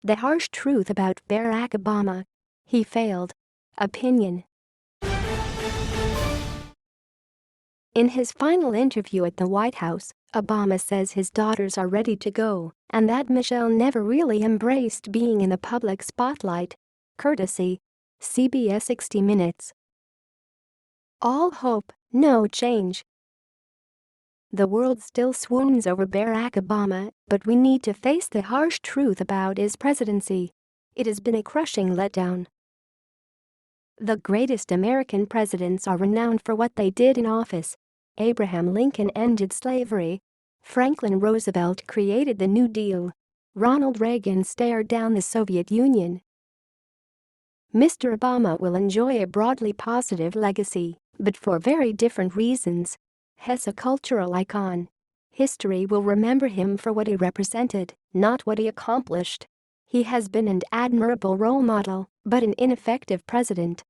The harsh truth about Barack Obama. He failed. Opinion. In his final interview at the White House, Obama says his daughters are ready to go and that Michelle never really embraced being in the public spotlight. Courtesy CBS 60 Minutes. All hope, no change. The world still swoons over Barack Obama, but we need to face the harsh truth about his presidency. It has been a crushing letdown. The greatest American presidents are renowned for what they did in office. Abraham Lincoln ended slavery. Franklin Roosevelt created the New Deal. Ronald Reagan stared down the Soviet Union. Mr. Obama will enjoy a broadly positive legacy, but for very different reasons. He's a cultural icon. History will remember him for what he represented, not what he accomplished. He has been an admirable role model, but an ineffective president.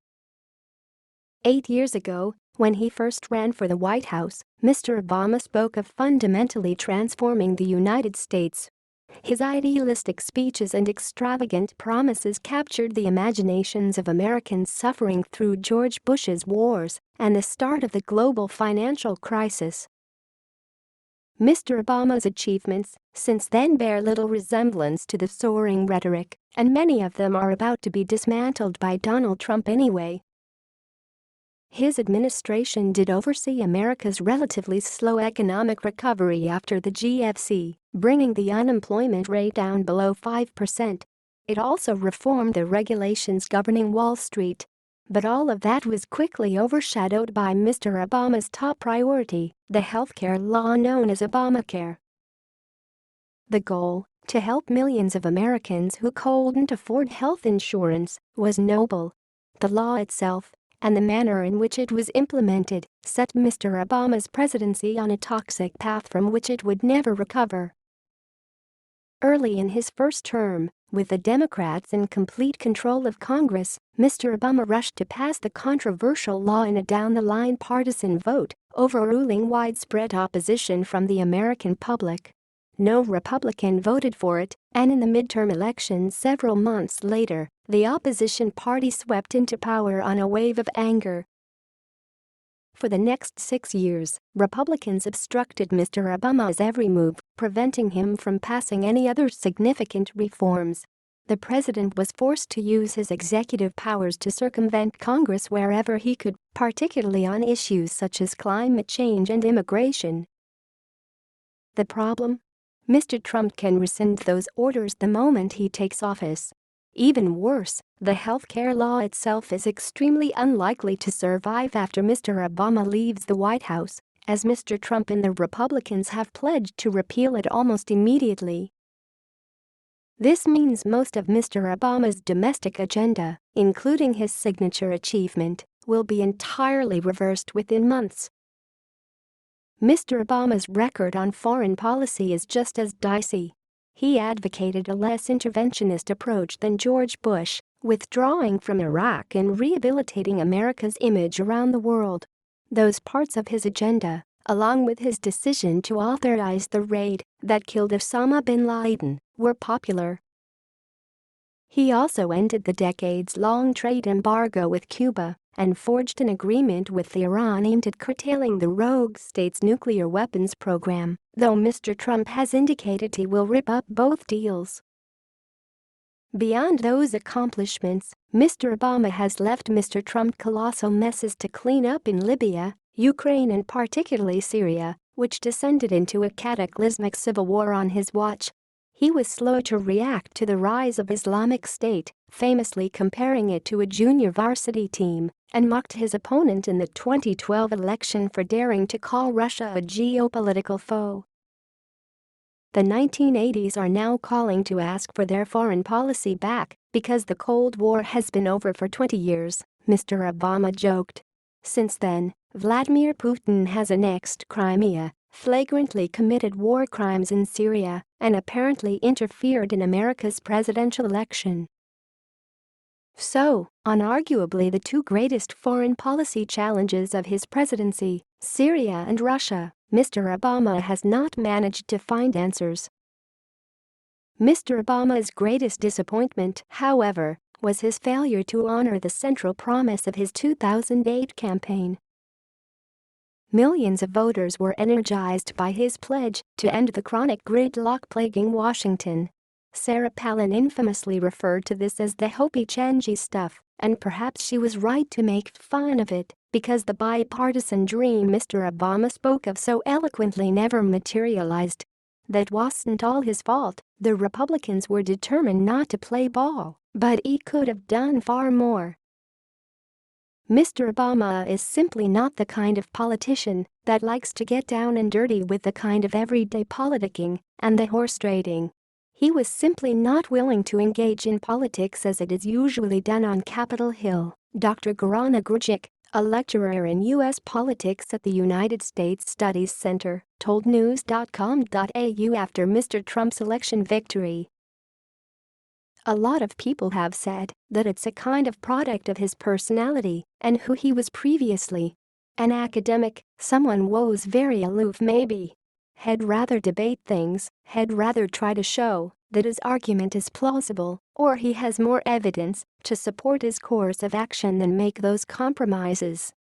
8 years ago, when he first ran for the White House, Mr. Obama spoke of fundamentally transforming the United States. His idealistic speeches and extravagant promises captured the imaginations of Americans suffering through George Bush's wars and the start of the global financial crisis. Mr. Obama's achievements since then bear little resemblance to the soaring rhetoric, and many of them are about to be dismantled by Donald Trump anyway. His administration did oversee America's relatively slow economic recovery after the GFC, bringing the unemployment rate down below 5%. It also reformed the regulations governing Wall Street. But all of that was quickly overshadowed by Mr. Obama's top priority, the healthcare law known as Obamacare. The goal, to help millions of Americans who couldn't afford health insurance, was noble. The law itself, and the manner in which it was implemented, set Mr. Obama's presidency on a toxic path from which it would never recover. Early in his first term, with the Democrats in complete control of Congress, Mr. Obama rushed to pass the controversial law in a down-the-line partisan vote, overruling widespread opposition from the American public. No Republican voted for it, and in the midterm elections several months later, the opposition party swept into power on a wave of anger. For the next 6 years, Republicans obstructed Mr. Obama's every move, preventing him from passing any other significant reforms. The president was forced to use his executive powers to circumvent Congress wherever he could, particularly on issues such as climate change and immigration. The problem? Mr. Trump can rescind those orders the moment he takes office. Even worse, the healthcare law itself is extremely unlikely to survive after Mr. Obama leaves the White House, as Mr. Trump and the Republicans have pledged to repeal it almost immediately. This means most of Mr. Obama's domestic agenda, including his signature achievement, will be entirely reversed within months. Mr. Obama's record on foreign policy is just as dicey. He advocated a less interventionist approach than George Bush, withdrawing from Iraq and rehabilitating America's image around the world. Those parts of his agenda, along with his decision to authorize the raid that killed Osama bin Laden, were popular. He also ended the decades-long trade embargo with Cuba and forged an agreement with Iran aimed at curtailing the rogue state's nuclear weapons program, though Mr. Trump has indicated he will rip up both deals. Beyond those accomplishments, Mr. Obama has left Mr. Trump colossal messes to clean up in Libya, Ukraine and particularly Syria, which descended into a cataclysmic civil war on his watch. He was slow to react to the rise of Islamic State, famously comparing it to a junior varsity team, and mocked his opponent in the 2012 election for daring to call Russia a geopolitical foe. The 1980s are now calling to ask for their foreign policy back because the Cold War has been over for 20 years, Mr. Obama joked. Since then, Vladimir Putin has annexed Crimea, flagrantly committed war crimes in Syria, and apparently interfered in America's presidential election. So, on arguably the two greatest foreign policy challenges of his presidency, Syria and Russia, Mr. Obama has not managed to find answers. Mr. Obama's greatest disappointment, however, was his failure to honor the central promise of his 2008 campaign. Millions of voters were energized by his pledge to end the chronic gridlock plaguing Washington. Sarah Palin infamously referred to this as the Hopi-Changi stuff, and perhaps she was right to make fun of it, because the bipartisan dream Mr. Obama spoke of so eloquently never materialized. That wasn't all his fault. The Republicans were determined not to play ball, but he could have done far more. Mr. Obama is simply not the kind of politician that likes to get down and dirty with the kind of everyday politicking and the horse trading. He was simply not willing to engage in politics as it is usually done on Capitol Hill, Dr. Gorana Grujic, a lecturer in U.S. politics at the United States Studies Center, told news.com.au after Mr. Trump's election victory. A lot of people have said that it's a kind of product of his personality and who he was previously. An academic, someone who's very aloof maybe. He'd rather debate things, he'd rather try to show that his argument is plausible or he has more evidence to support his course of action than make those compromises.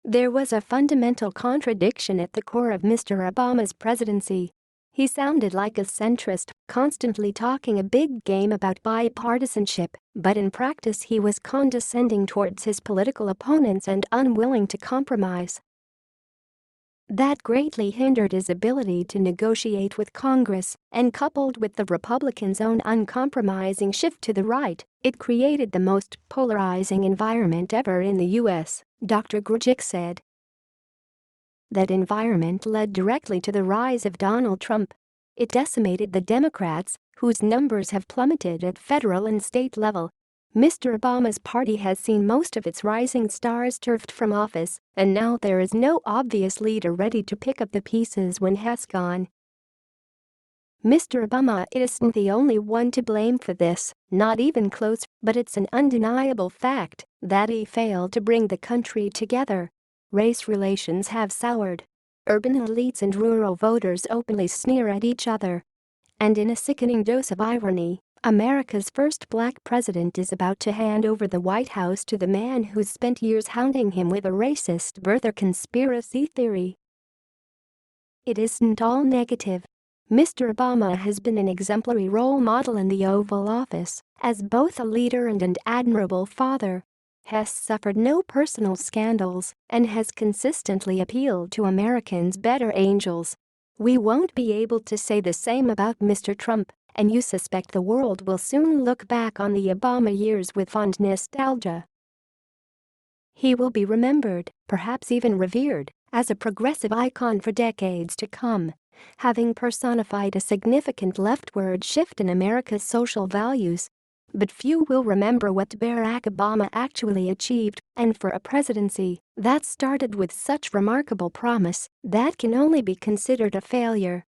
There was a fundamental contradiction at the core of Mr. Obama's presidency. He sounded like a centrist, constantly talking a big game about bipartisanship, but in practice he was condescending towards his political opponents and unwilling to compromise. That greatly hindered his ability to negotiate with Congress, and coupled with the Republicans' own uncompromising shift to the right, it created the most polarizing environment ever in the U.S., Dr. Grujic said. That environment led directly to the rise of Donald Trump. It decimated the Democrats, whose numbers have plummeted at federal and state level. Mr. Obama's party has seen most of its rising stars turfed from office, and now there is no obvious leader ready to pick up the pieces when he's gone. Mr. Obama isn't the only one to blame for this, not even close, but it's an undeniable fact that he failed to bring the country together. Race relations have soured. Urban elites and rural voters openly sneer at each other. And in a sickening dose of irony, America's first black president is about to hand over the White House to the man who's spent years hounding him with a racist birther conspiracy theory. It isn't all negative. Mr. Obama has been an exemplary role model in the Oval Office, as both a leader and an admirable father. Has suffered no personal scandals and has consistently appealed to Americans' better angels. We won't be able to say the same about Mr. Trump, and you suspect the world will soon look back on the Obama years with fond nostalgia. He will be remembered, perhaps even revered, as a progressive icon for decades to come, having personified a significant leftward shift in America's social values. But few will remember what Barack Obama actually achieved, and for a presidency that started with such remarkable promise, that can only be considered a failure.